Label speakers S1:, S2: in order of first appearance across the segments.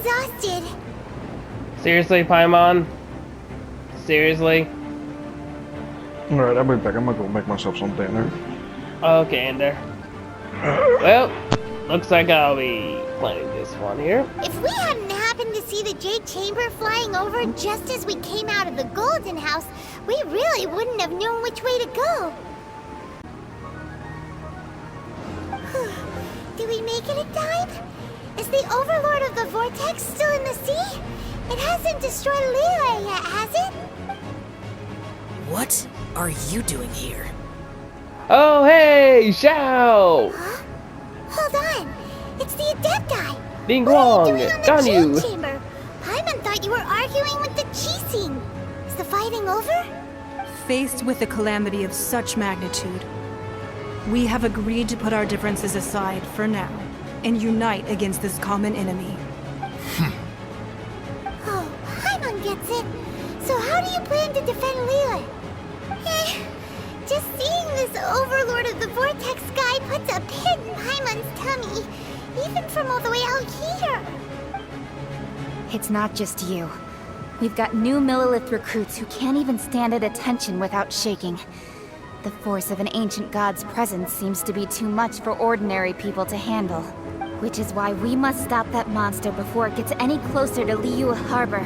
S1: exhausted.
S2: Seriously, Paimon? Seriously?
S3: Alright, I'll be back. I'm gonna go make myself some dinner.
S2: Okay, Ender. Well, looks like I'll be playing this one here.
S1: If we hadn't happened to see the Jade Chamber flying over just as we came out of the Golden House, we really wouldn't have known which way to go. Did we make it in time? Is the Overlord of the Vortex still in the sea? It hasn't destroyed Liyue yet, has it?
S4: What are you doing here?
S2: Oh, hey, Xiao!
S1: Huh? Hold on. It's the Adepti.
S2: Ding
S1: What are
S2: Guang,
S1: you doing on the
S2: Ganyu.
S1: Jade Chamber? Paimon thought you were arguing with the Qixing. Is the fighting over?
S5: Faced with a calamity of such magnitude, we have agreed to put our differences aside for now and unite against this common enemy.
S1: Oh, Paimon gets it. So how do you plan to defend Liyue? Just seeing this Overlord of the Vortex guy puts a pit in Paimon's tummy, even from all the way out here.
S6: It's not just you. We've got new Millilith recruits who can't even stand at attention without shaking. The force of an ancient god's presence seems to be too much for ordinary people to handle. Which is why we must stop that monster before it gets any closer to Liyue Harbor.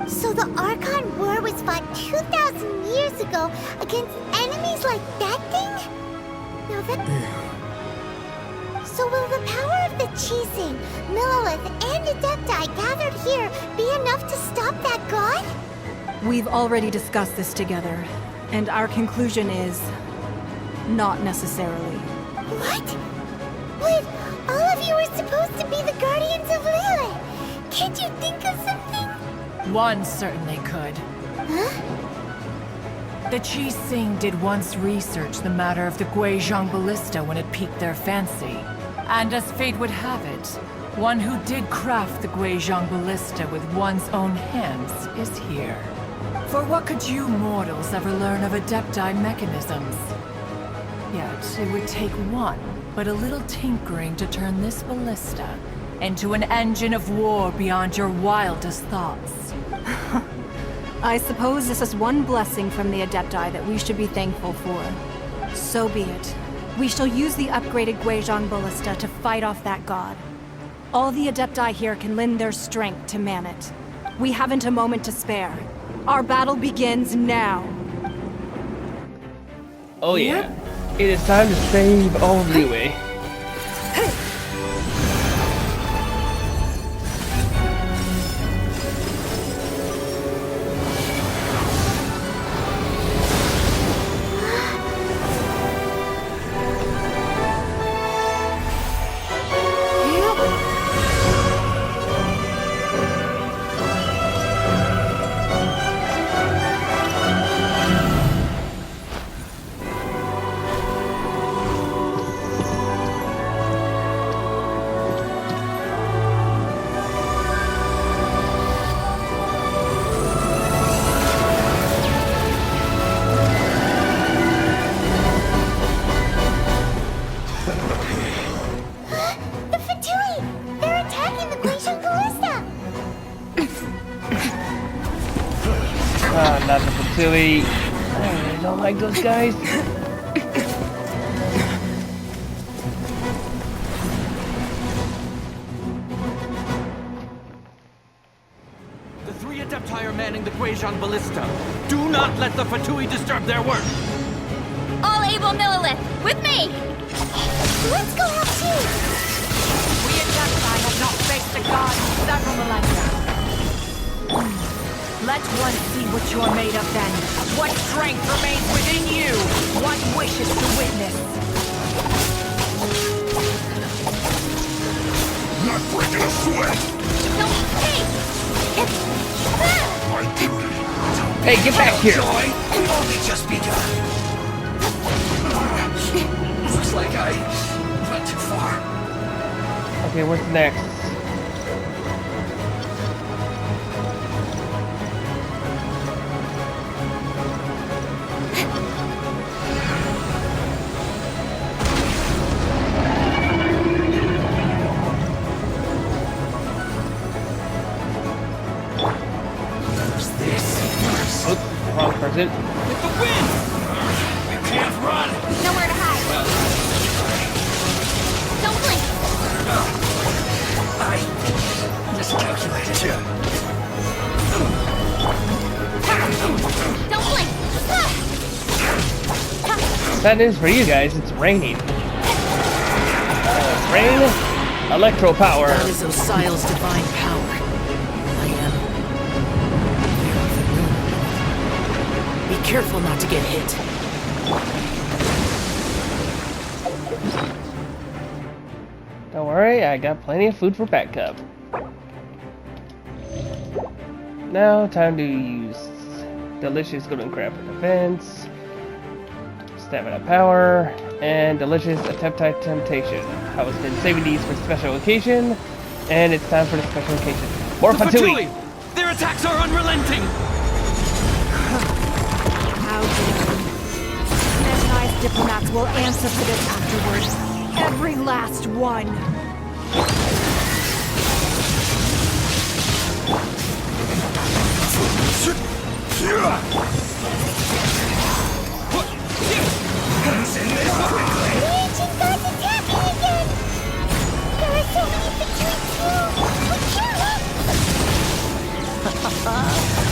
S1: So the Archon War was fought 2,000 years ago against enemies like that thing? Now that... So will the power of the Qixing, Millilith, and Adepti gathered here be enough to stop that god?
S5: We've already discussed this together, and our conclusion is... not necessarily.
S1: What? Wait, all of you are supposed to be the guardians of Liyue. Can't you think of something?
S7: One certainly could.
S1: Huh?
S7: The Qixing did once research the matter of the Guizhong Ballista when it piqued their fancy. And as fate would have it, one who did craft the Guizhong Ballista with one's own hands is here. For what could you mortals ever learn of Adepti mechanisms? Yet, it would take one, but a little tinkering to turn this ballista into an engine of war beyond your wildest thoughts.
S5: I suppose this is one blessing from the Adepti that we should be thankful for. So be it. We shall use the upgraded Guizhong Ballista to fight off that god. All the Adepti here can lend their strength to man it. We haven't a moment to spare. Our battle begins now.
S2: Oh yeah. It is time to save all of Liyue. Not the Fatui. I really don't like those guys.
S8: The three Adepti are manning the Guizhong Ballista. Do not let the Fatui disturb their work!
S6: All able Millilith, with me!
S1: Let's go help too!
S7: We Adepti have not faced a god in several millennia. Let one see what you're made of then. What strength remains within you. One wishes to witness.
S9: Not breaking a sweat!
S6: No, hey!
S9: My duty.
S2: Hey, get back here!
S9: Joy, we've only just begun. Looks like I went too far.
S2: Okay, what's next? Oops, wrong person.
S8: With the wind!
S9: We can't run!
S1: Nowhere to hide. Don't blink.
S9: I miscalculated.
S1: Don't blink.
S2: Bad news for you guys, it's raining. Rain, electro power.
S4: That is Osial's divine power. I am here of the moon. Be careful not to get hit.
S2: Don't worry, I got plenty of food for backup. Now, time to use Delicious Golden Crab for defense, Stamina Power, and Delicious Attemptite Temptation. I was been saving these for special occasion, and it's time for the special occasion. More
S8: The
S2: Fatui!
S8: Fatui! Their attacks are unrelenting!
S5: How dare you? Mechanized diplomats will answer for this afterwards. Every last one.
S1: Legion God's attacking again! There are so many between two!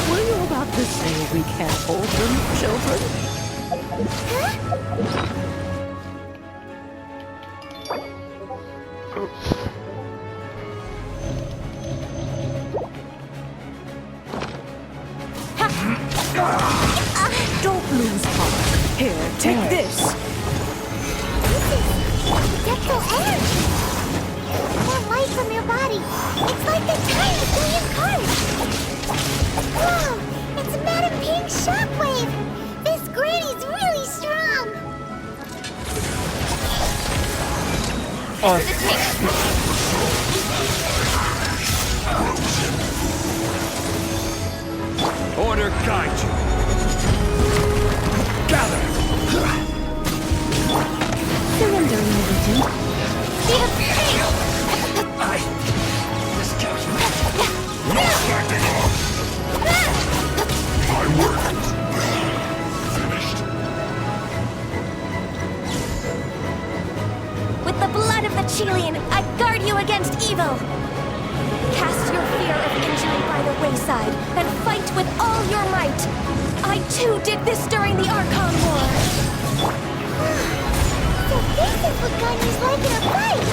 S4: Were you about to say we can't hold them, children? Don't lose heart. Here, take this.
S1: Detectile energy! That light from your body, it's like the tiny billion cards! Whoa! It's a Madam Pink shockwave! This granny's really strong!
S8: Order guide you! Gather!
S5: Surrender, Legion.
S1: Speed of pink!
S9: I miscalculated. No slacking off! My work finished.
S1: With the blood of the Chilean, I guard you against evil! Cast your fear of injury by the wayside, and fight with all your might! I too did this during the Archon War! So this is what Ganyu's like in a fight!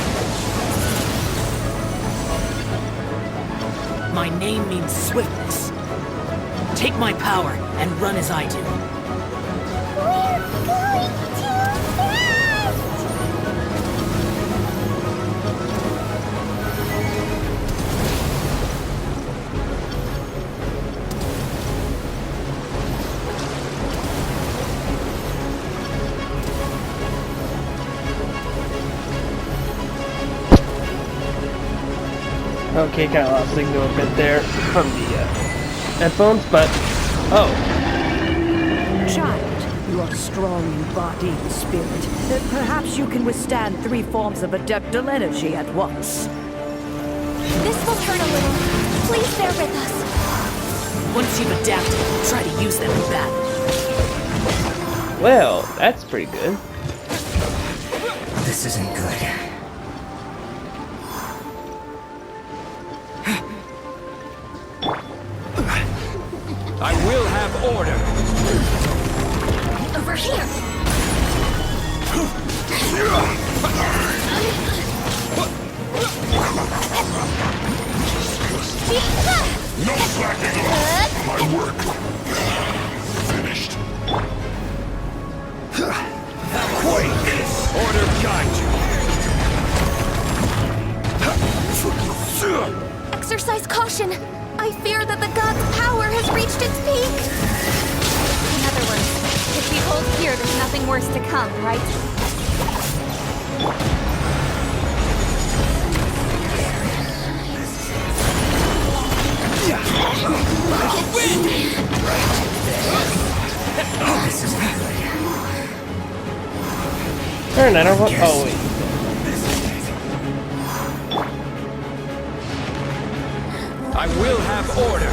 S4: My name means swiftness. Take my power and run as I do.
S1: We're going too fast!
S2: Okay, kind of lost signal a bit there from the headphones, but oh,
S10: Child, you are strong in body and spirit. Perhaps you can withstand 3 forms of adeptal energy at once.
S1: This will hurt a little. Please bear with us.
S4: Once you've adapted, try to use them in battle.
S2: well, that's pretty good.
S9: This isn't good.
S8: I will have order!
S1: Over here!
S9: No slacking off! My work finished. Quake!
S8: Order guide you!
S1: Exercise caution! I fear that the god's power has reached its peak!
S6: In other words, if we hold here, there's nothing worse to come, right?
S9: This isn't good.
S2: Turn, I don't want. Oh wait.
S8: I will have order!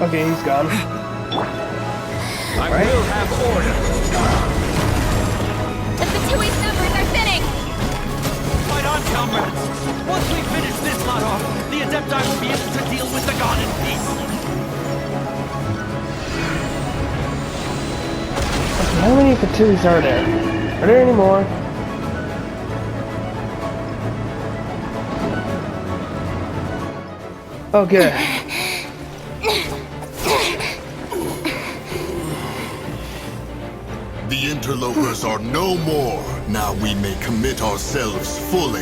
S2: Okay, he's gone.
S8: I will have order.
S6: The Fatui's numbers are thinning!
S8: Fight on, comrades! Once we finish this lot off, the Adepti will be able to deal with the god in peace.
S2: Okay, how many Fatuis are there? Are there any more? Oh, good.
S9: The interlopers are no more. Now we may commit ourselves fully.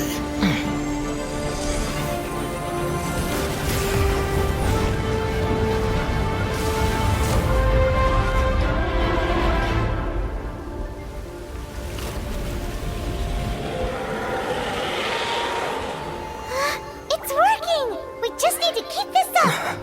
S1: It's working! We just need to keep this up!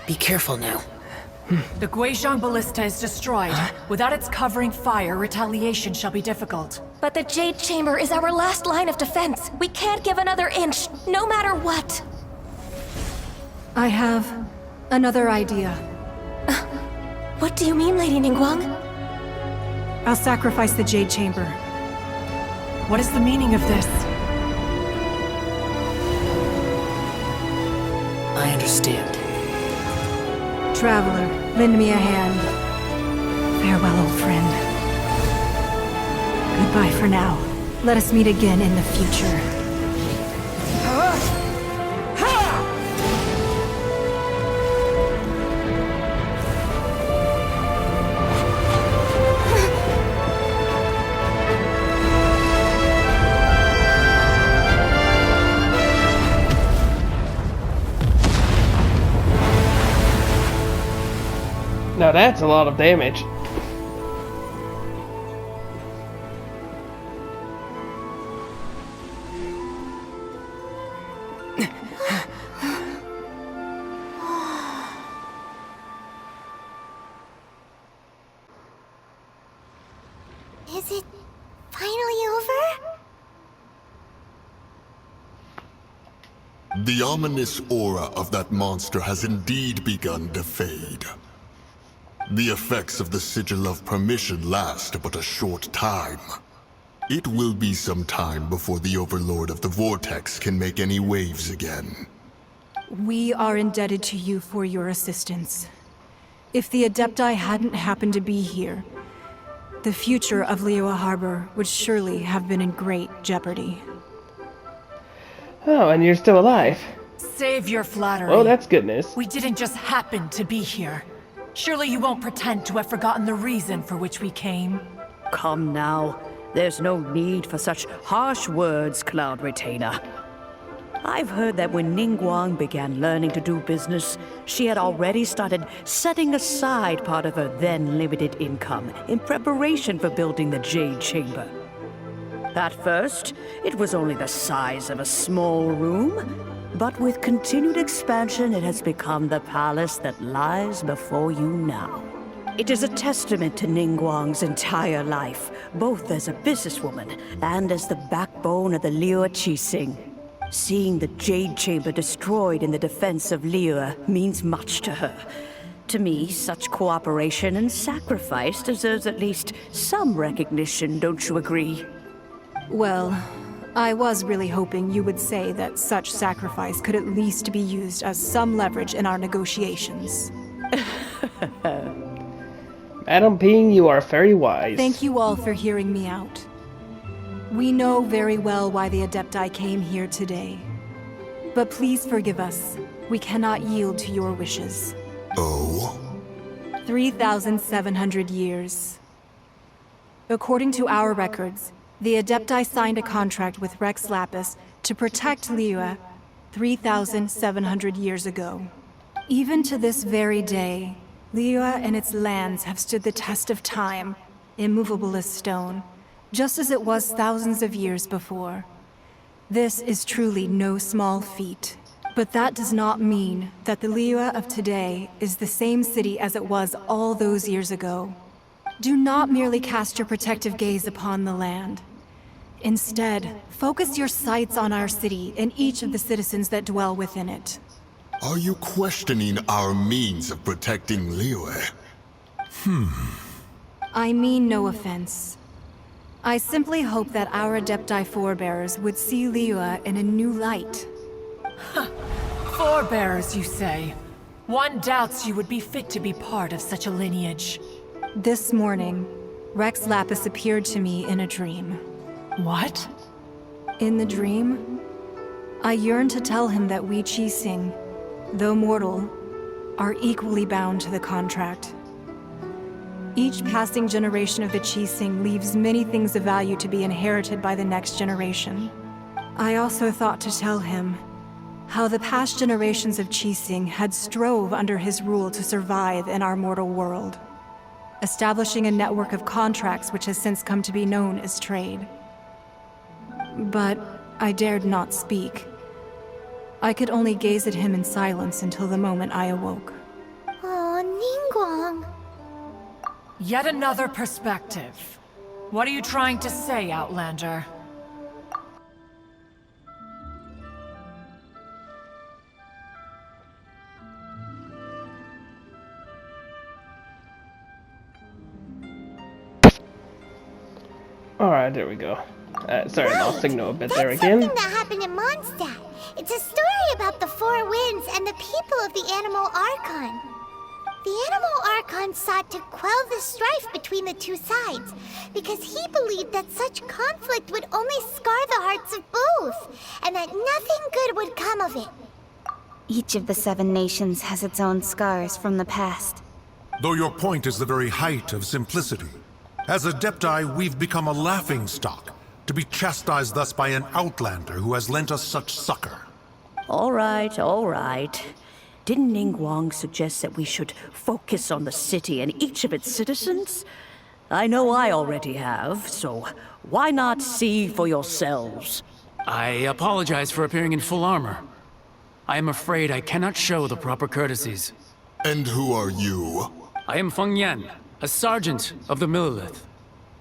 S4: Be careful now.
S7: The Guizhong Ballista is destroyed. Without its covering fire, retaliation shall be difficult.
S6: But the Jade Chamber is our last line of defense. We can't give another inch, no matter what.
S5: I have another idea.
S6: What do you mean, Lady Ningguang?
S5: I'll sacrifice the Jade Chamber.
S7: What is the meaning of this?
S4: I understand.
S5: Traveler, lend me a hand. Farewell, old friend. Goodbye for now. Let us meet again in the future.
S2: Now that's a lot of damage.
S1: Is it finally over?
S9: The ominous aura of that monster has indeed begun to fade. The effects of the Sigil of Permission last but a short time. It will be some time before the Overlord of the Vortex can make any waves again.
S5: We are indebted to you for your assistance. If the Adepti hadn't happened to be here, the future of Liyue Harbor would surely have been in great jeopardy.
S2: Oh, and you're still alive.
S7: Save your flattery.
S2: Oh, that's goodness.
S7: We didn't just happen to be here. Surely you won't pretend to have forgotten the reason for which we came.
S10: Come now. There's no need for such harsh words, Cloud Retainer. I've heard that when Ningguang began learning to do business, she had already started setting aside part of her then limited income in preparation for building the Jade Chamber. At first, it was only the size of a small room, but with continued expansion, it has become the palace that lies before you now. It is a testament to Ningguang's entire life, both as a businesswoman and as the backbone of the Liyue Qixing. Seeing the Jade Chamber destroyed in the defense of Liyue means much to her. To me, such cooperation and sacrifice deserves at least some recognition, don't you agree?
S5: Well, I was really hoping you would say that such sacrifice could at least be used as some leverage in our negotiations.
S2: Madam Ping, you are very wise.
S5: Thank you all for hearing me out. We know very well why the Adepti came here today. But please forgive us. we cannot yield to your wishes.
S9: Oh?
S5: 3,700 years. According to our records, the Adepti signed a contract with Rex Lapis to protect Liyue 3,700 years ago. Even to this very day, Liyue and its lands have stood the test of time, immovable as stone, just as it was thousands of years before. This is truly no small feat. But that does not mean that the Liyue of today is the same city as it was all those years ago. Do not merely cast your protective gaze upon the land. Instead, focus your sights on our city and each of the citizens that dwell within it.
S9: Are you questioning our means of protecting Liyue?
S5: I mean no offense. I simply hope that our Adepti forebears would see Liyue in a new light.
S7: Forebearers, you say? One doubts you would be fit to be part of such a lineage.
S5: This morning, Rex Lapis appeared to me in a dream.
S7: What?
S5: In the dream, I yearned to tell him that we Qixing, though mortal, are equally bound to the contract. Each passing generation of the Qixing leaves many things of value to be inherited by the next generation. I also thought to tell him how the past generations of Qixing had strove under his rule to survive in our mortal world, establishing a network of contracts which has since come to be known as trade. But I dared not speak. I could only gaze at him in silence until the moment I awoke.
S1: Oh, Ningguang.
S7: Yet another perspective. What are you trying to say, Outlander?
S2: Alright, there we go. Sorry, I lost signal a bit there
S1: That's
S2: again.
S1: something that happened in Mondstadt. It's a story about the Four Winds and the people of the Animal Archon. The Animal Archon sought to quell the strife between the two sides, because he believed that such conflict would only scar the hearts of both, and that nothing good would come of it.
S6: Each of the 7 nations has its own scars from the past.
S11: Though your point is the very height of simplicity. As Adepti, we've become a laughingstock, to be chastised thus by an outlander who has lent us such succor.
S10: All right, all right. Didn't Ningguang suggest that we should focus on the city and each of its citizens? I know I already have, so why not see for yourselves?
S8: I apologize for appearing in full armor. I am afraid I cannot show the proper courtesies.
S9: And who are you?
S8: I am Feng Yan, a sergeant of the Millelith.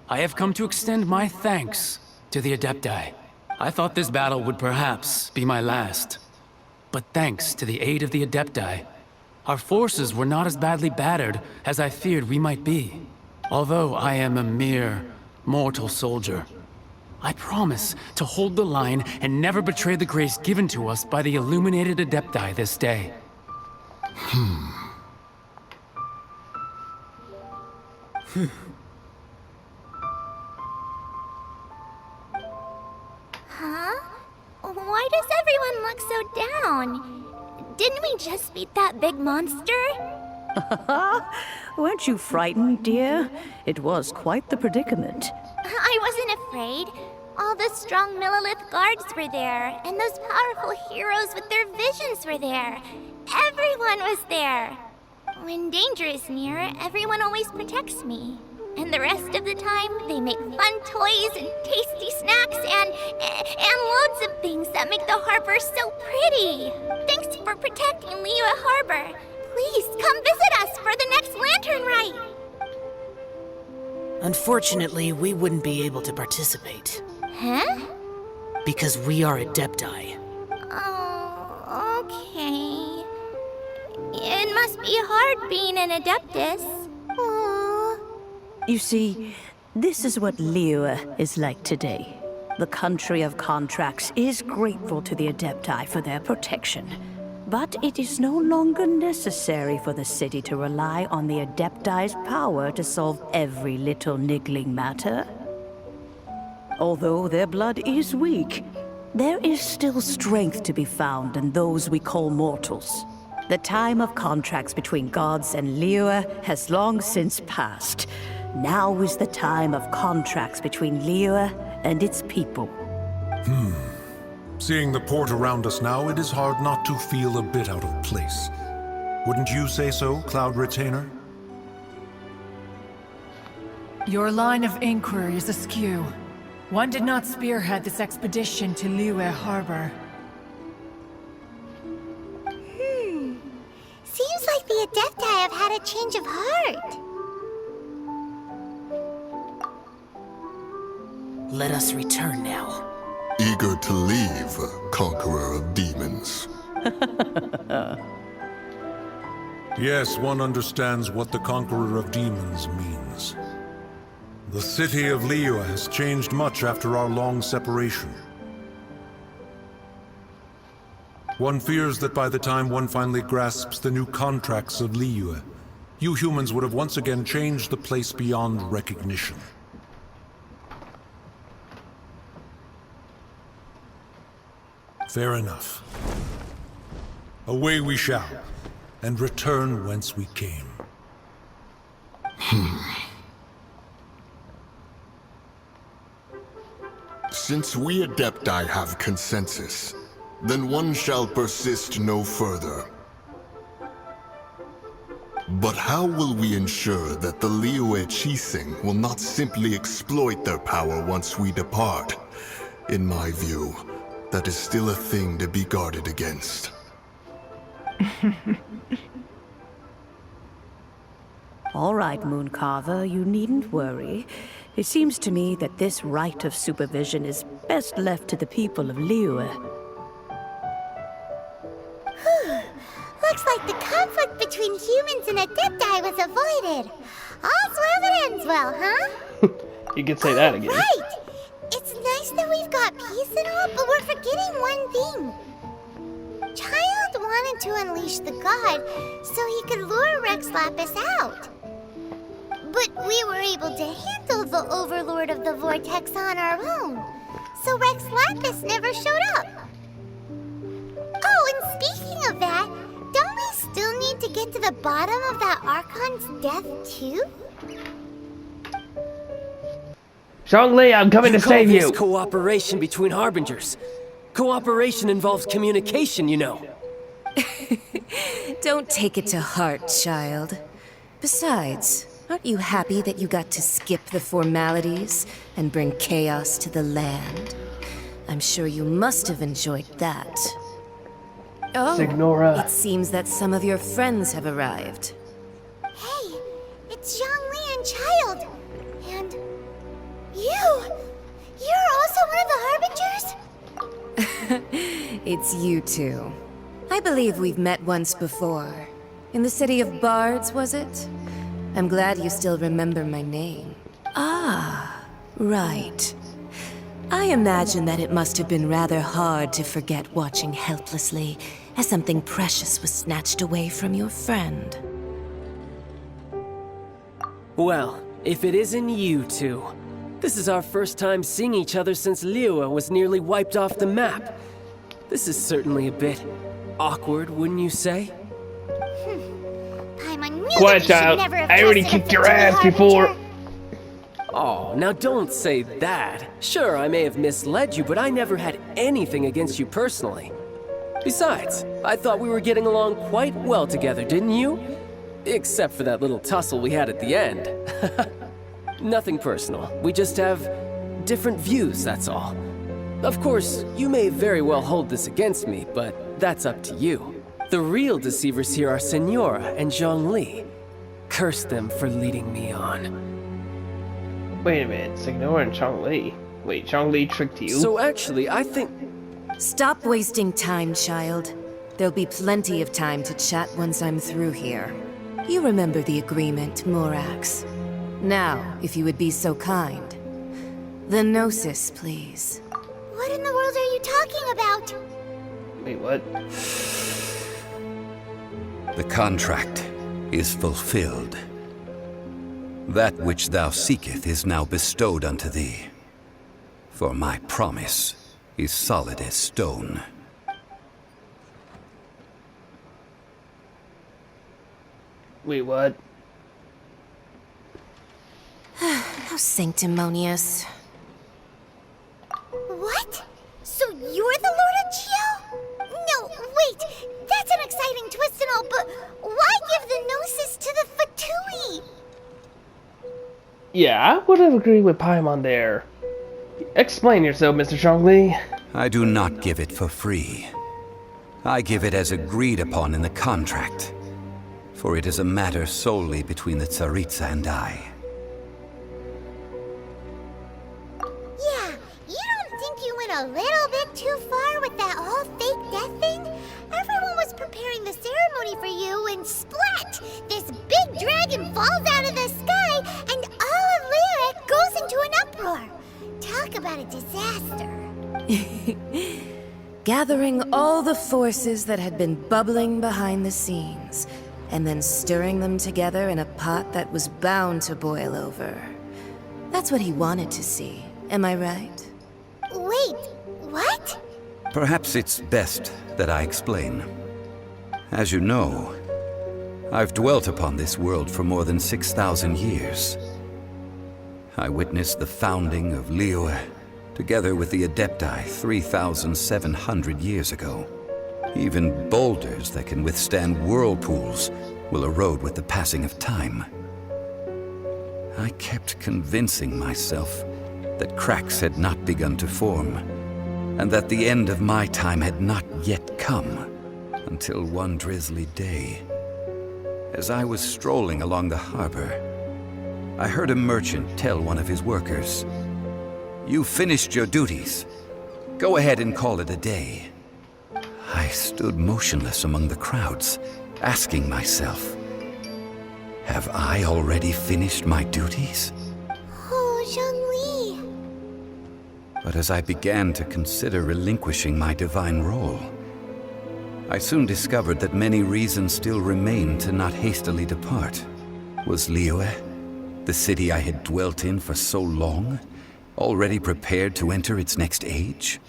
S8: I have come to extend my thanks to the Adepti. I thought this battle would perhaps be my last. But thanks to the aid of the Adepti, our forces were not as badly battered as I feared we might be. Although I am a mere mortal soldier, I promise to hold the line and never betray the grace given to us by the illuminated Adepti this day.
S1: Huh? Why does everyone look so down? Didn't we just beat that big monster?
S10: Weren't you frightened, dear? It was quite the predicament.
S1: I wasn't afraid. All the strong Millelith guards were there, and those powerful heroes with their visions were there. Everyone was there. When danger is near, everyone always protects me. And the rest of the time, they make fun toys and tasty snacks and loads of things that make the harbor so pretty. Thanks for protecting Liyue Harbor. Please come visit us for the next lantern rite.
S4: Unfortunately, we wouldn't be able to participate.
S1: Huh?
S4: Because we are Adepti.
S1: Oh, okay. It must be hard being an Adeptus. Aww.
S10: You see, this is what Liyue is like today. The country of contracts is grateful to the Adepti for their protection. But it is no longer necessary for the city to rely on the Adepti's power to solve every little niggling matter. Although their blood is weak, There is still strength to be found in those we call mortals. The time of contracts between gods and Liyue has long since passed. Now is the time of contracts between Liyue and its people.
S11: Seeing the port around us now, it is hard not to feel a bit out of place. Wouldn't you say so, Cloud Retainer?
S7: Your line of inquiry is askew. One did not spearhead this expedition to Liyue Harbor.
S1: Seems like the Adepti have had a change of heart.
S4: Let us return now.
S9: Eager to leave, conqueror of demons.
S11: Yes, one understands what the Conqueror of Demons means. The city of Liyue has changed much after our long separation. One fears that by the time one finally grasps the new contracts of Liyue, you humans would have once again changed the place beyond recognition. Fair enough. Away we shall, and return whence we came.
S9: Since we Adepti have consensus, then one shall persist no further. But how will we ensure that the Liyue Qixing will not simply exploit their power once we depart? In my view, that is still a thing to be guarded against.
S10: All right, Mooncarver, you needn't worry. It seems to me that this right of supervision is best left to the people of Liyue.
S1: Looks like the conflict between humans and Adepti was avoided. All's well that ends well, huh?
S2: You could say that again.
S1: Right! It's nice that we've got peace and all, but we're forgetting one thing. Child wanted to unleash the god so he could lure Rex Lapis out. But we were able to handle the Overlord of the Vortex on our own, so Rex Lapis never showed up. Oh, and speaking of that, don't we still need to get to the bottom of that Archon's death, too?
S2: Zhongli, I'm coming to save
S12: Call
S2: you.
S12: this cooperation between Harbingers. Cooperation involves communication, you know.
S13: Don't take it to heart, child. Besides, aren't you happy that you got to skip the formalities and bring chaos to the land? I'm sure you must have enjoyed that. Oh,
S2: Signora.
S13: It seems that some of your friends have arrived.
S1: Hey, it's Zhongli and Child. And you're also one of the Harbingers?
S13: It's you two. I believe we've met once before. In the city of Bards, was it? I'm glad you still remember my name. Ah, right. I imagine that it must have been rather hard to forget watching helplessly as something precious was snatched away from your friend.
S12: Well, if it isn't you two. This is our first time seeing each other since Liyue was nearly wiped off the map. This is certainly a bit awkward, wouldn't you say?
S1: Paimon knew
S2: Quiet,
S1: that we should
S2: child.
S1: never have
S2: I already
S1: trusted
S2: kicked
S1: a
S2: your
S1: Victory
S2: ass before.
S1: Harbinger.
S12: Oh, now don't say that. Sure, I may have misled you, but I never had anything against you personally. Besides, I thought we were getting along quite well together, didn't you? Except for that little tussle we had at the end. Nothing personal. We just have different views, that's all. Of course, you may very well hold this against me, but that's up to you. The real deceivers here are Senora and Zhongli. Curse them for leading me on.
S2: Wait a minute, Signora and Zhongli. Wait, Zhongli tricked you?
S12: So actually, I think...
S13: Stop wasting time, child. There'll be plenty of time to chat once I'm through here. You remember the agreement, Morax. Now, if you would be so kind. The Gnosis, please.
S1: What in the world are you talking about?
S2: Wait, what?
S14: The contract is fulfilled. That which thou seeketh is now bestowed unto thee. For my promise is solid as stone.
S2: Wait, what?
S13: How sanctimonious.
S1: What? So you're the Lord of Geo? No, wait. That's an exciting twist and all, but why give the Gnosis to the Fatui?
S2: Yeah, I would have agreed with Paimon there. Explain yourself, Mr. Zhongli.
S14: I do not give it for free. I give it as agreed upon in the contract, for it is a matter solely between the Tsaritsa and I.
S1: Yeah, you don't think you went a little bit too far with that whole fake death thing? Everyone was preparing the ceremony for you, and splat! This big dragon falls out of the sky, and all of Liyue goes into an uproar. Talk about a disaster.
S13: Gathering all the forces that had been bubbling behind the scenes, and then stirring them together in a pot that was bound to boil over. That's what he wanted to see, am I right?
S1: Wait, what?
S14: Perhaps it's best that I explain. As you know, I've dwelt upon this world for more than 6,000 years. I witnessed the founding of Liyue, together with the Adepti 3,700 years ago. Even boulders that can withstand whirlpools will erode with the passing of time. I kept convincing myself that cracks had not begun to form, and that the end of my time had not yet come, until one drizzly day. As I was strolling along the harbor, I heard a merchant tell one of his workers, "You finished your duties. Go ahead and call it a day." I stood motionless among the crowds, asking myself, have I already finished my duties?
S1: Oh, Zhongli.
S14: But as I began to consider relinquishing my divine role, I soon discovered that many reasons still remained to not hastily depart. Was Liyue, the city I had dwelt in for so long, already prepared to enter its next age?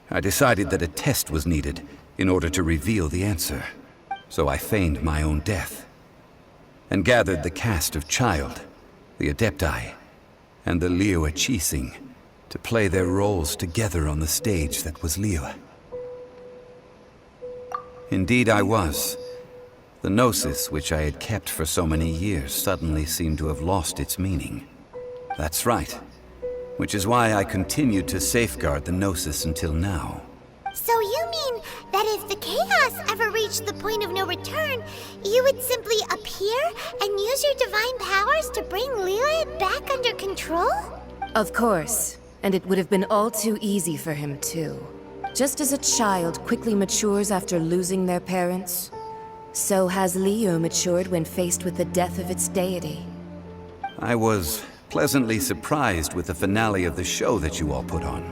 S14: I decided that a test was needed in order to reveal the answer. So I feigned my own death, and gathered the cast of Child, the Adepti, and the Liyue Qixing to play their roles together on the stage that was Liyue. Indeed I was. The Gnosis, which I had kept for so many years, suddenly seemed to have lost its meaning. That's right. Which is why I continued to safeguard the Gnosis until now.
S1: So you mean that if the chaos ever reached the point of no return, you would simply appear and use your divine powers to bring Liyue back under control?
S13: Of course, and it would have been all too easy for him too. Just as a child quickly matures after losing their parents, so has Liyue matured when faced with the death of its deity.
S14: I was pleasantly surprised with the finale of the show that you all put on.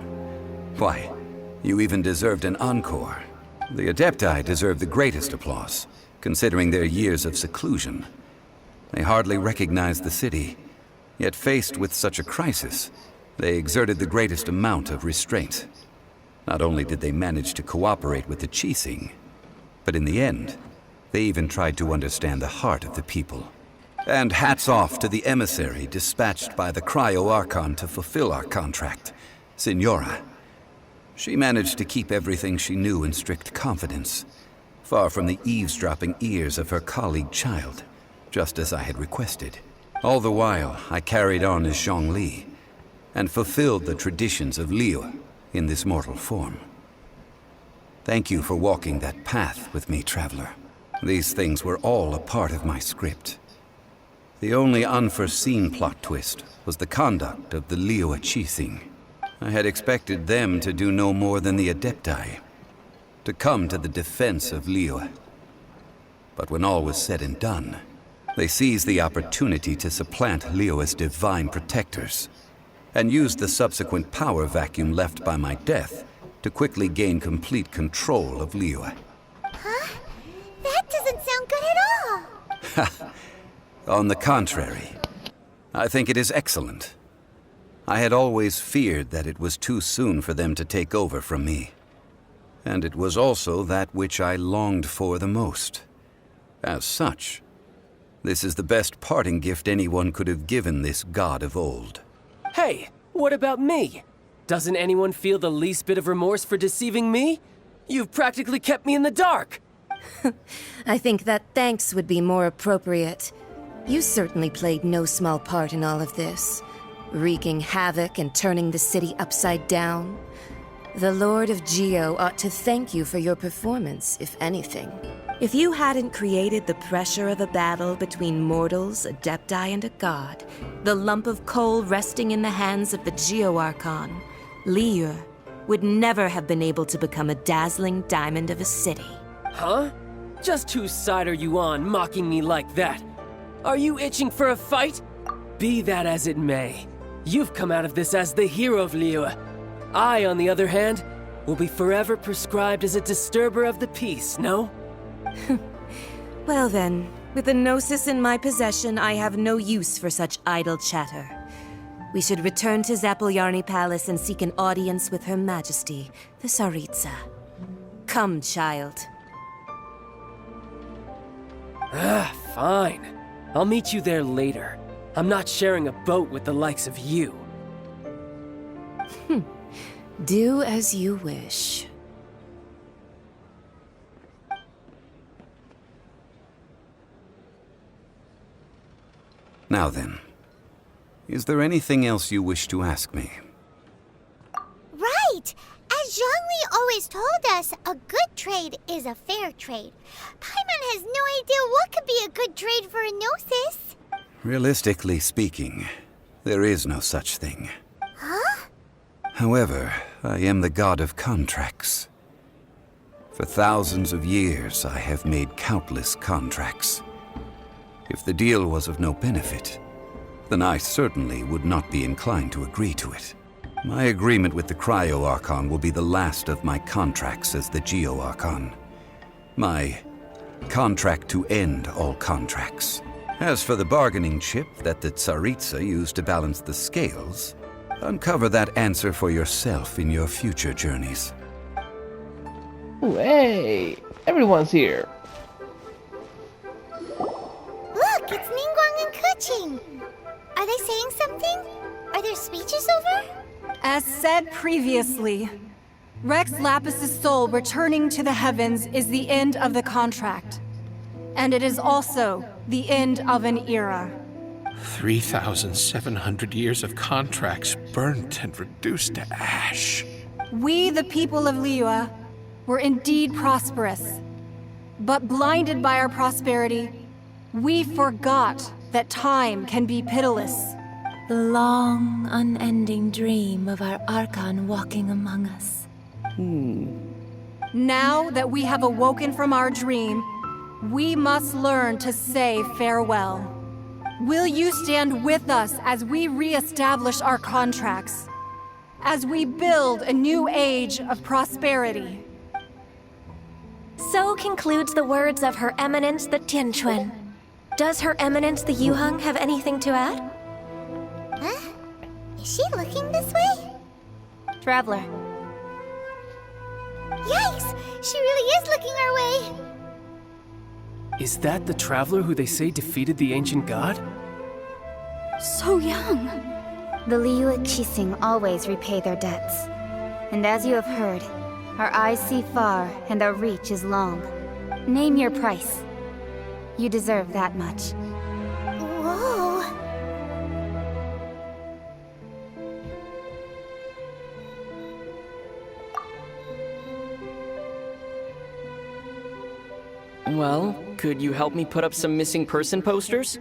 S14: Why, you even deserved an encore. The Adepti deserve the greatest applause, considering their years of seclusion. They hardly recognized the city, yet faced with such a crisis, they exerted the greatest amount of restraint. Not only did they manage to cooperate with the Qixing, but in the end, they even tried to understand the heart of the people. And hats off to the emissary dispatched by the Cryo-Archon to fulfill our contract, Signora. She managed to keep everything she knew in strict confidence, far from the eavesdropping ears of her colleague Child, just as I had requested. All the while, I carried on as Zhongli, and fulfilled the traditions of Liyue in this mortal form. Thank you for walking that path with me, Traveler. These things were all a part of my script. The only unforeseen plot twist was the conduct of the Liyue Qixing. I had expected them to do no more than the Adepti, to come to the defense of Liyue. But when all was said and done, they seized the opportunity to supplant Liyue as divine protectors, and used the subsequent power vacuum left by my death to quickly gain complete control of Liyue.
S1: Huh? That doesn't sound good at all!
S14: On the contrary, I think it is excellent. I had always feared that it was too soon for them to take over from me. And it was also that which I longed for the most. As such, this is the best parting gift anyone could have given this god of old.
S12: Hey, what about me? Doesn't anyone feel the least bit of remorse for deceiving me? You've practically kept me in the dark.
S13: I think that thanks would be more appropriate. You certainly played no small part in all of this, wreaking havoc and turning the city upside down. The Lord of Geo ought to thank you for your performance, if anything. If you hadn't created the pressure of a battle between mortals, adepti, and a god, the lump of coal resting in the hands of the Geo Archon, Liyue, would never have been able to become a dazzling diamond of a city.
S12: Huh? Just whose side are you on, mocking me like that? Are you itching for a fight? Be that as it may, you've come out of this as the hero of Liyue. I, on the other hand, will be forever prescribed as a disturber of the peace, no?
S13: Well then, with the Gnosis in my possession, I have no use for such idle chatter. We should return to Zapoljarny Palace and seek an audience with Her Majesty, the Tsaritsa. Come, child.
S12: Fine. I'll meet you there later. I'm not sharing a boat with the likes of you.
S13: Do as you wish.
S14: Now then, is there anything else you wish to ask me?
S1: Right! As Zhongli always told us, a good trade is a fair trade. Paimon has no idea what could be a good trade for a Gnosis.
S14: Realistically speaking, there is no such thing.
S1: Huh?
S14: However, I am the god of contracts. For thousands of years, I have made countless contracts. If the deal was of no benefit, then I certainly would not be inclined to agree to it. My agreement with the Cryo Archon will be the last of my contracts as the Geo Archon. My contract to end all contracts. As for the bargaining chip that the Tsaritsa used to balance the scales, uncover that answer for yourself in your future journeys.
S2: Ooh, hey! Everyone's here.
S1: Look, it's Ningguang and Keqing. Are they saying something? Are their speeches over?
S5: As said previously, Rex Lapis's soul returning to the heavens is the end of the contract. And it is also the end of an era.
S15: 3,700 years of contracts burnt and reduced to ash.
S5: We, the people of Liyue, were indeed prosperous. But blinded by our prosperity, we forgot that time can be pitiless.
S16: The long, unending dream of our Archon walking among us.
S5: Now that we have awoken from our dream, we must learn to say farewell. Will you stand with us as we re-establish our contracts? As we build a new age of prosperity?
S16: So concludes the words of Her Eminence the Tianquan. Does Her Eminence the Yuheng have anything to add?
S1: Huh? Is she looking this way?
S6: Traveler.
S1: Yikes! She really is looking our way!
S12: Is that the traveler who they say defeated the ancient god?
S6: So young. The Liyue Qixing always repay their debts. And as you have heard, our eyes see far and our reach is long. Name your price. You deserve that much.
S1: Whoa!
S17: Well, could you help me put up some missing person posters?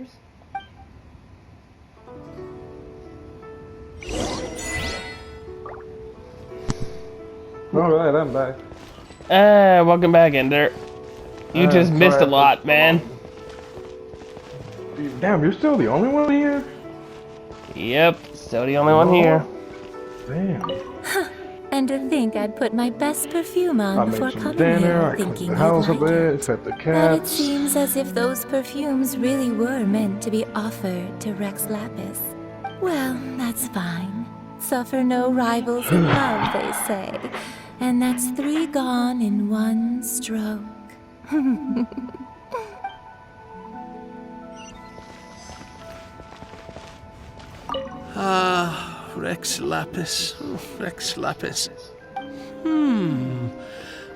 S3: Alright, I'm back.
S2: Welcome back, Ender. You just missed a lot, man.
S3: Damn, you're still the only one here?
S2: Yep, still the only one here.
S3: Damn.
S16: And to think I'd put my best perfume on
S3: I
S16: before
S3: made some
S16: coming
S3: dinner,
S16: here,
S3: I cleaned
S16: thinking
S3: the house
S16: you'd
S3: a
S16: like
S3: bit,
S16: it.
S3: fed the
S16: But it
S3: cats.
S16: seems as if those perfumes really were meant to be offered to Rex Lapis. Well, that's fine.
S18: Suffer no rivals in love, they say. And that's 3 gone in 1 stroke.
S15: Ah, Rex Lapis. Oh, Rex Lapis.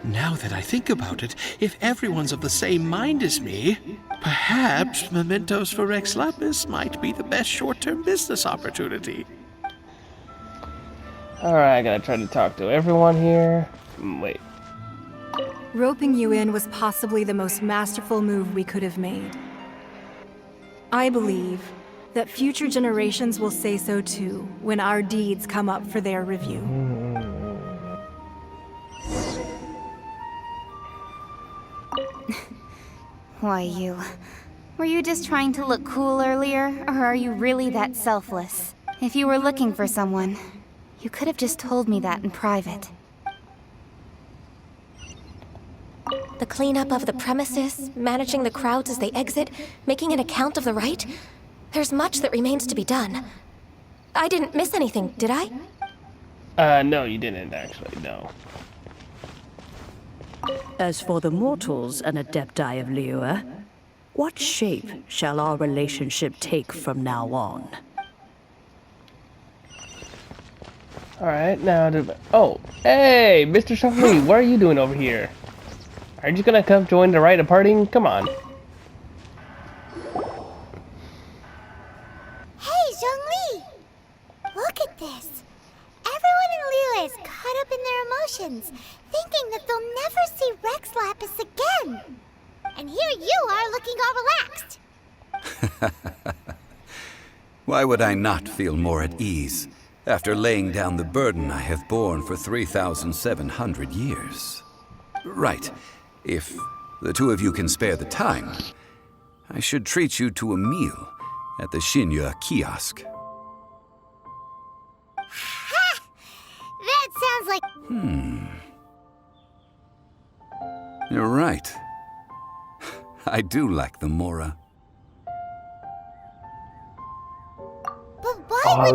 S15: Now that I think about it, if everyone's of the same mind as me, perhaps mementos for Rex Lapis might be the best short-term business opportunity.
S2: Alright, I gotta try to talk to everyone here. Wait.
S5: Roping you in was possibly the most masterful move we could have made. I believe that future generations will say so too when our deeds come up for their review.
S6: Why, you? Were you just trying to look cool earlier, or are you really that selfless? If you were looking for someone, you could have just told me that in private.
S16: The cleanup of the premises, managing the crowds as they exit, making an account of the rite. There's much that remains to be done. I didn't miss anything, did I?
S2: No, you didn't actually, no.
S10: As for the mortals and adepti of Liyue, what shape shall our relationship take from now on?
S2: Alright, now to... Oh, hey, Mr. Shangli, what are you doing over here? Are you just gonna come join the rite of partying? Come on.
S1: Hey, Zhongli! Look at this. Everyone in Liyue is caught up in their emotions, thinking that they'll never see Rex Lapis again. And here you are looking all relaxed.
S14: Why would I not feel more at ease after laying down the burden I have borne for 3,700 years? Right. If the two of you can spare the time, I should treat you to a meal at the Liyue kiosk.
S1: Ha! That sounds like...
S14: You're right. I do like the Mora.
S3: Oh,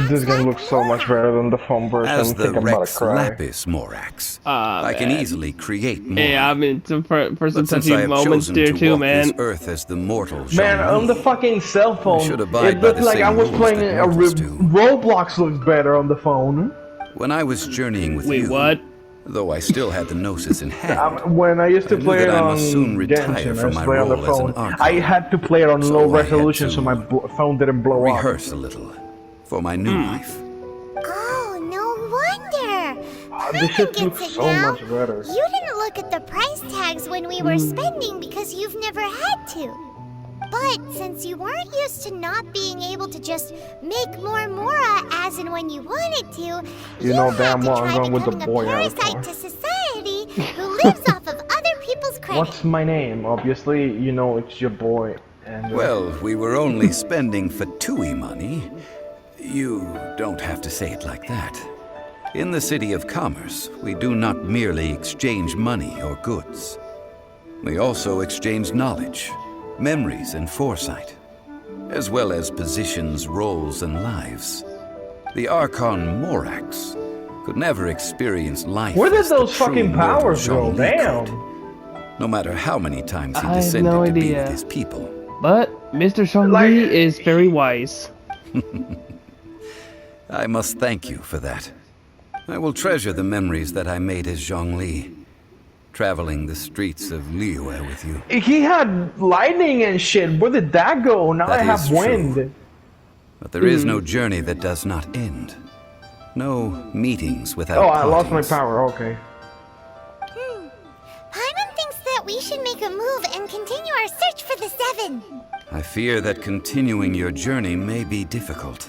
S3: this game looks so much better than the phone version.
S14: As the
S3: I'm about to
S14: Rex
S3: cry.
S14: Lapis Morax, I can easily create more.
S2: Yeah, I've been some for some
S14: Since I
S2: touchy
S14: have
S2: moments
S14: chosen
S2: there
S14: to
S2: too,
S14: walk
S2: man.
S14: this earth as the mortal
S3: Man, on the fucking cell phone,
S14: should abide
S3: it
S14: by
S3: looked
S14: the
S3: like I
S14: same
S3: was
S14: rules
S3: playing
S14: that
S3: a
S14: mortals do.
S3: Roblox looks better on the phone.
S14: When I was journeying with
S2: Wait,
S14: you,
S2: what?
S14: though I still had the Gnosis in hand,
S3: When I used to
S14: I knew
S3: play
S14: that
S3: it
S14: I
S3: on
S14: must soon retire
S3: Genshin, I
S14: from
S3: used
S14: my
S3: to play on the
S14: role as an
S3: phone.
S14: Archon.
S3: I had to play it on low
S14: I had
S3: resolution
S14: to
S3: so my phone didn't blow up.
S14: rehearse a little for my new life.
S1: Oh, no wonder.
S3: This shit
S1: Paimon
S3: looks
S1: gets it
S3: so
S1: now.
S3: much better.
S1: You didn't look at the price tags when we were spending because you've never had to. But since you weren't used to not being able to just make more Mora as and when you wanted to,
S3: You know
S1: had
S3: damn
S1: to
S3: well I'm
S1: try
S3: going with the
S1: becoming
S3: boy
S1: a parasite
S3: avatar.
S1: to society who lives off of other people's credit.
S3: What's my name? Obviously, you know it's your boy. And
S14: Well, we were only spending Fatui money. You don't have to say it like that. In the City of Commerce, we do not merely exchange money or goods. We also exchange knowledge, memories, and foresight, as well as positions, roles, and lives. The Archon Morax could never experience life.
S3: Where did
S14: as the
S3: those fucking
S14: true mortal
S3: powers go?
S14: Zhongli
S3: Damn.
S14: could, no matter how many times he
S2: I have
S14: descended
S2: no
S14: to be
S2: idea.
S14: with his people.
S2: But Mr. Shangli is very wise.
S14: I must thank you for that. I will treasure the memories that I made as Zhongli, traveling the streets of Liyue with you.
S3: He had lightning and shit. Where did that go? Now
S14: That
S3: I have
S14: is true.
S3: wind.
S14: But there is no journey that does not end. No meetings without
S3: Oh, I lost my
S14: partings.
S3: power. Okay.
S1: Paimon thinks that we should make a move and continue our search for the 7.
S14: I fear that continuing your journey may be difficult.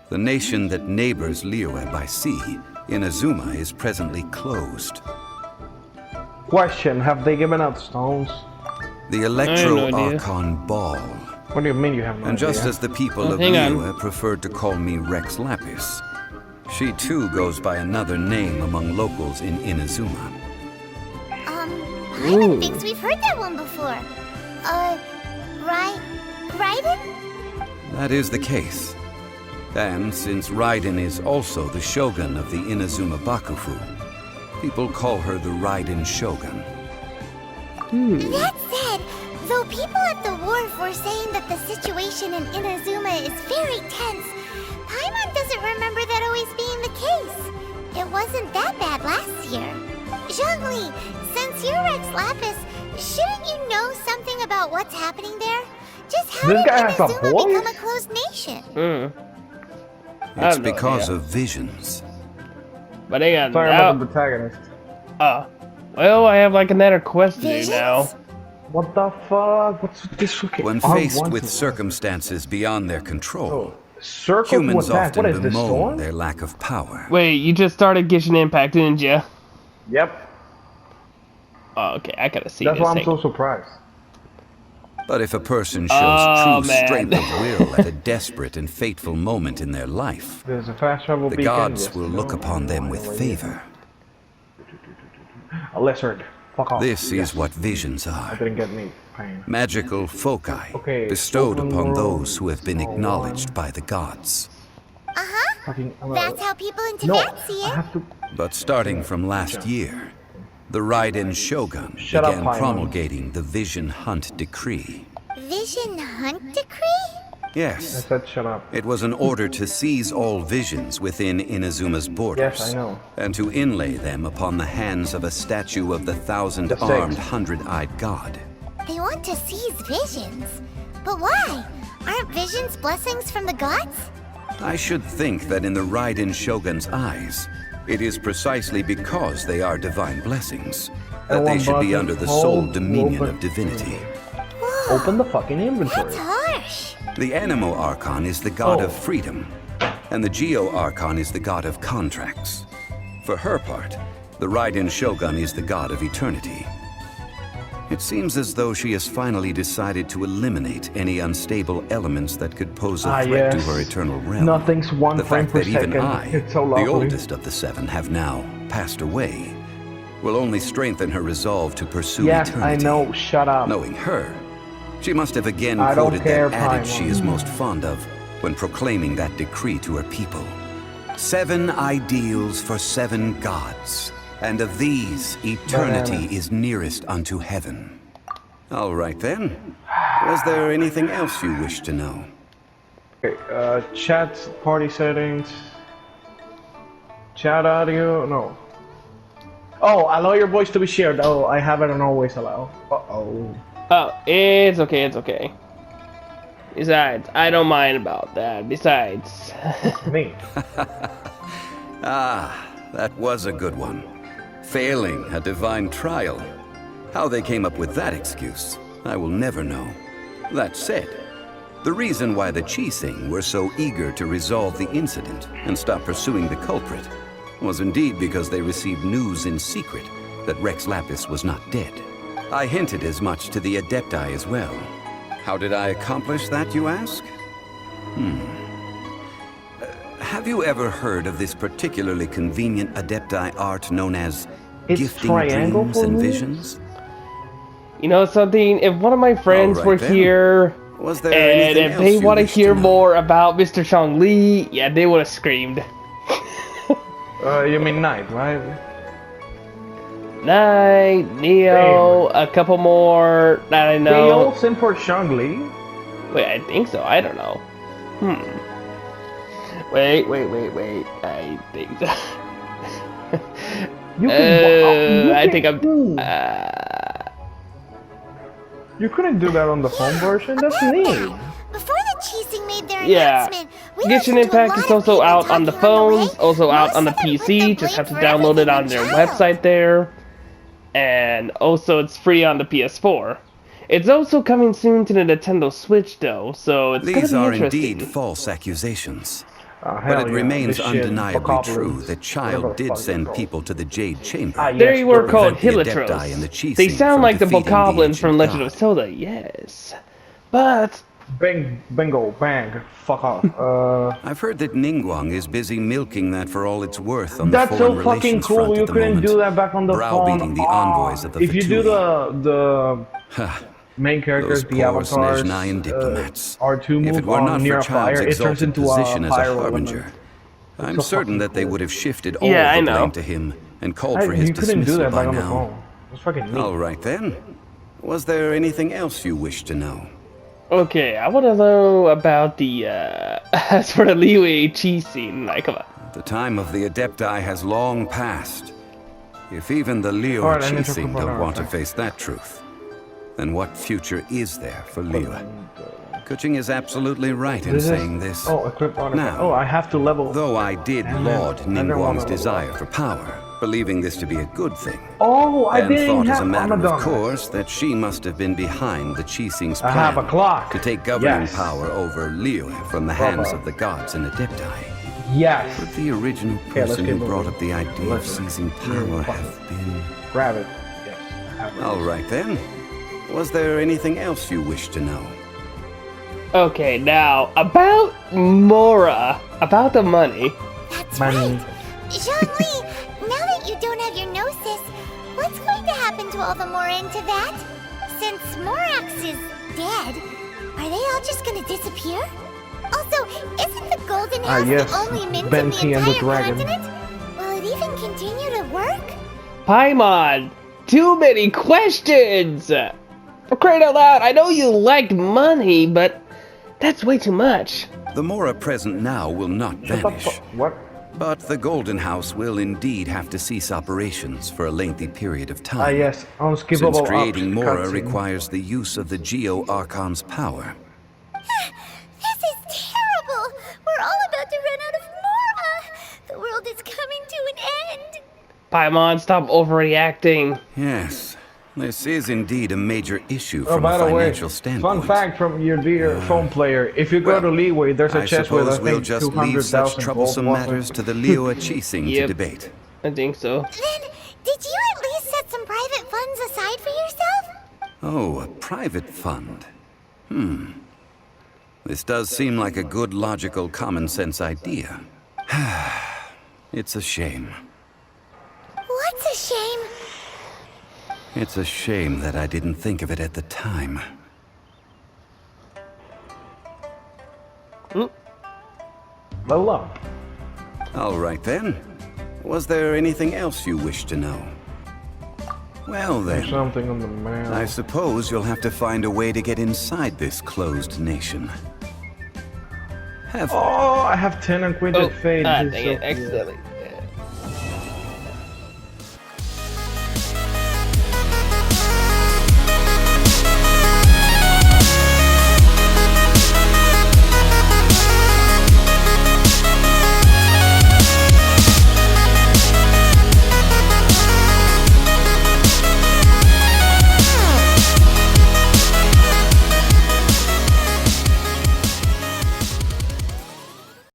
S14: The nation that neighbors Liyue by sea, Inazuma, is presently closed.
S3: Question: have they given out stones?
S14: The
S2: no
S14: Electro
S2: idea.
S14: Archon Ball.
S3: What do you mean you have no
S14: And just
S3: idea?
S14: as the people
S2: Oh,
S14: of
S2: hang on.
S14: Liyue preferred to call me Rex Lapis, she too goes by another name among locals in Inazuma.
S1: Paimon thinks we've heard that one before. Raiden?
S14: That is the case. And since Raiden is also the Shogun of the Inazuma Bakufu, people call her the Raiden Shogun.
S1: That said, though people at the wharf were saying that the situation in Inazuma is very tense, Paimon doesn't remember that always being the case. It wasn't that bad last year. Zhongli, since you're Rex Lapis, shouldn't you know something about what's happening there? Just how
S3: This
S1: did
S3: guy has a
S1: Inazuma
S3: voice?
S1: become a closed nation?
S14: It's because of visions.
S2: But hang on.
S3: Sorry
S2: now,
S3: about the protagonist.
S2: well, I have like another quest to do now.
S3: What the fuck? What's with this fucking...
S14: When faced with circumstances beyond their control,
S3: Circle
S14: humans
S3: to attack.
S14: often
S3: What is this,
S14: bemoan
S3: Storm?
S14: their lack of power.
S2: Wait, you just started Genshin Impact, didn't you?
S3: Yep.
S2: Oh, okay, I gotta see
S3: That's
S2: this
S3: why I'm
S2: thing.
S3: so surprised.
S14: But if a person shows
S2: Oh,
S14: true
S2: man.
S14: strength of will at a desperate and fateful moment in their life,
S3: There's a fast travel
S14: the
S3: beacon.
S14: gods
S3: Yes,
S14: will
S3: no,
S14: look upon them with favor.
S3: A lizard. Fuck off.
S14: This
S3: Yes.
S14: is what visions
S3: I
S14: are.
S3: didn't get me. Pain.
S14: Magical foci
S3: Okay,
S14: bestowed
S3: open
S14: upon
S3: world.
S14: those who have been acknowledged by the gods.
S3: Fucking,
S1: That's how people in
S3: no,
S1: Tibet see
S3: I
S1: it.
S3: have to...
S14: But starting from last year, the Raiden Shogun
S3: Shut up,
S14: began
S3: Paimon.
S14: promulgating the Vision Hunt Decree.
S1: Vision Hunt Decree?
S3: I
S14: Yes,
S3: said shut up.
S14: it was an order to seize all visions within Inazuma's borders,
S3: Yes, I know.
S14: and to inlay them upon the hands of a statue of the thousand-armed, hundred-eyed god.
S1: They want to seize visions. But why? Aren't visions blessings from the gods?
S14: I should think that in the Raiden Shogun's eyes, it is precisely because they are divine blessings that they should be under the sole dominion of divinity.
S3: Open the fucking inventory.
S1: That's harsh.
S14: The Anemo Archon is the god of freedom, and the Geo Archon is the god of contracts. For her part, the Raiden Shogun is the god of eternity. It seems as though she has finally decided to eliminate any unstable elements that could pose a threat to her eternal realm.
S3: Nothing's one
S14: The
S3: frame
S14: fact
S3: per
S14: that even
S3: second.
S14: I,
S3: It's so
S14: the
S3: lovely.
S14: oldest of the seven, have now passed away, will only strengthen her resolve to pursue
S3: Yes,
S14: eternity.
S3: I know. Shut up.
S14: Knowing her, she must have again
S3: I don't
S14: quoted
S3: care,
S14: that adage she
S3: Paimon.
S14: is most fond of when proclaiming that decree to her people. 7 ideals for 7 gods, and of these, eternity is nearest unto heaven. All right then. Was there anything else you wish to know?
S3: Okay, chat, party settings. Chat audio, no. Oh, allow your voice to be shared. Oh, I have it on always allow. Uh-oh.
S2: Oh, it's okay, it's okay. Besides, I don't mind about that. Besides...
S3: Me.
S14: Ah, that was a good one. Failing a divine trial. How they came up with that excuse, I will never know. That said, the reason why the Qixing were so eager to resolve the incident and stop pursuing the culprit was indeed because they received news in secret that Rex Lapis was not dead. I hinted as much to the Adepti as well. How did I accomplish that, you ask? Have you ever heard of this particularly convenient Adepti art known as
S3: It's
S14: gifting
S3: triangle
S14: dreams
S3: for
S14: and
S3: me?
S14: visions?
S2: You know something? If one of my friends
S14: Alright
S2: were
S14: then.
S2: here,
S14: Was there
S2: and
S14: anything
S2: if
S14: else
S2: they
S14: you
S2: want to
S14: wish
S2: hear
S14: know?
S2: more about Mr. Zhongli, yeah, they would have screamed.
S3: You mean night, right?
S2: Night, Neo, a couple more that I
S3: They all
S2: know.
S3: sing for Zhongli.
S2: Wait, I think so. I don't know. Wait. I think so.
S3: You can,
S2: I think I'm.
S3: You couldn't do that on the home version? That's neat.
S1: Before the Qixing made their
S2: Yeah.
S1: announcement, we
S2: Genshin
S1: listened to a
S2: Impact
S1: lot
S2: is
S1: of
S2: also
S1: people
S2: out on the
S1: talking on the
S2: phones,
S1: way.
S2: also out on the
S1: Most of them put
S2: PC.
S1: the
S2: Just have to
S1: blame for
S2: download it
S1: everything
S2: on
S1: on
S2: their
S1: child.
S2: website there. And also, it's free on the PS4. It's also coming soon to the Nintendo Switch, though, so it's
S14: These
S2: gonna
S14: are
S2: be interesting.
S14: indeed false accusations.
S3: Hell
S14: But it
S3: yeah,
S14: remains
S3: this shit,
S14: undeniably
S3: Apocalypse,
S14: true that Child
S3: whatever the
S14: did
S3: fuck
S14: send
S3: it's
S14: people to the Jade Chamber.
S2: There you were
S14: to
S2: called
S14: prevent the Adepti and the
S2: Hilitros.
S14: Qixing
S2: They sound
S14: from
S2: like the
S14: defeating
S2: bokoblins from
S14: ancient
S2: Legend
S14: god.
S2: of Zelda, yes. But
S3: Bingo, bang, fuck off.
S14: I've heard that Ningguang is busy milking that for all it's worth on
S3: That's
S14: the
S3: so
S14: foreign
S3: fucking
S14: relations
S3: cool.
S14: front
S3: You
S14: at the
S3: couldn't
S14: moment,
S3: do that back on the
S14: browbeating
S3: phone.
S14: the envoys of the
S3: If you do
S14: Fatui.
S3: the main characters,
S14: Those
S3: the
S14: poor
S3: avatars,
S14: Snezhnayan diplomats.
S3: are to
S14: If
S3: move
S14: it were
S3: on
S14: not
S3: near
S14: for
S3: a fire,
S14: Child's
S3: it turns
S14: exalted
S3: into
S14: position
S3: a
S14: as a
S3: pyro
S14: harbinger,
S3: element.
S14: I'm
S3: so
S14: certain that they
S3: cool.
S14: would have shifted all
S2: Yeah, I
S14: the
S2: know.
S14: blame to him and called for his
S3: You couldn't do
S14: dismissal
S3: that
S14: by
S3: back on the
S14: now.
S3: phone. That's fucking neat.
S14: All right then. Was there anything else you wish to know?
S2: Okay, I want to know about the as for the Liyue cheese scene. Like, come on.
S14: The time of the Adepti has long passed. If even the Liyue
S3: Alright, I need to
S14: Chising
S3: put
S14: don't
S3: on
S14: want to
S3: our-
S14: face that truth, then what future is there for Liyue? Kuching is absolutely right in
S3: This is-
S14: saying this.
S3: Oh, equip artifact.
S14: Now,
S3: Oh, I have to level.
S14: though I did
S3: Damn it.
S14: laud
S3: I don't wanna
S14: Ningguang's
S3: level
S14: desire
S3: up.
S14: for power, believing this to be a good thing,
S3: Oh, I
S14: and
S3: didn't
S14: thought as
S3: have
S14: a matter
S3: Amadon.
S14: of course that she must have been behind the Chising's
S3: I
S14: plan
S3: have a clock.
S14: to take governing
S3: Yes.
S14: power over Liyue from the hands of the gods and Adepti.
S3: Yes.
S14: Would the original
S3: Okay, let's
S14: person
S3: get
S14: who brought
S3: moving.
S14: up the idea of
S3: Let's-
S14: seizing power have been...
S3: Grab it. Yes. I have it.
S14: All right then. Was there anything else you wish to know?
S2: Okay, now about Mora, about the money.
S1: That's
S3: Money.
S1: right. Zhongli, now that you don't have your gnosis, what's going to happen to all the Mora in Teyvat? Since Morax is dead, are they all just going to disappear? Also, isn't the Golden House
S3: yes,
S1: the only mint in
S3: Benti
S1: the
S3: and the
S1: entire
S3: dragon.
S1: continent? Will it even continue to work?
S2: Paimon, too many questions! For crying out loud, I know you like money, but that's way too much.
S14: The Mora present now will not vanish.
S3: What?
S14: But the Golden House will indeed have to cease operations for a lengthy period of time.
S3: Ah, yes. Unskippable
S14: Since creating
S3: ops
S14: Mora
S3: cutscene.
S14: requires the use of the Geo Archon's power.
S1: This is terrible! We're all about to run out of Mora! The world is coming to an end!
S2: Paimon, stop overreacting.
S14: Yes, this is indeed a major issue
S3: Oh,
S14: from
S3: by
S14: a
S3: the way,
S14: financial standpoint.
S3: fun fact from your dear phone player: if you go to Liyue, there's a
S14: I
S3: chest with I
S14: suppose we'll
S3: think
S14: just leave
S3: 200,000
S14: such troublesome
S3: gold
S14: matters to the Liyue Chising
S2: Yep.
S14: to debate.
S2: I think so.
S1: Then, did you at least set some private funds aside for yourself?
S14: Oh, a private fund. This does seem like a good, logical, common-sense idea. It's a shame.
S1: What's a shame?
S14: It's a shame that I didn't think of it at the time.
S3: Level up.
S14: All right then. Was there anything else you wish to know? Well
S3: There's
S14: then,
S3: something on the map.
S14: I suppose you'll have to find a way to get inside this closed nation.
S3: Oh, I have 10 unquented fate.
S2: Ah,
S3: This is
S2: dang
S3: so
S2: it,
S3: cool.
S2: accidentally.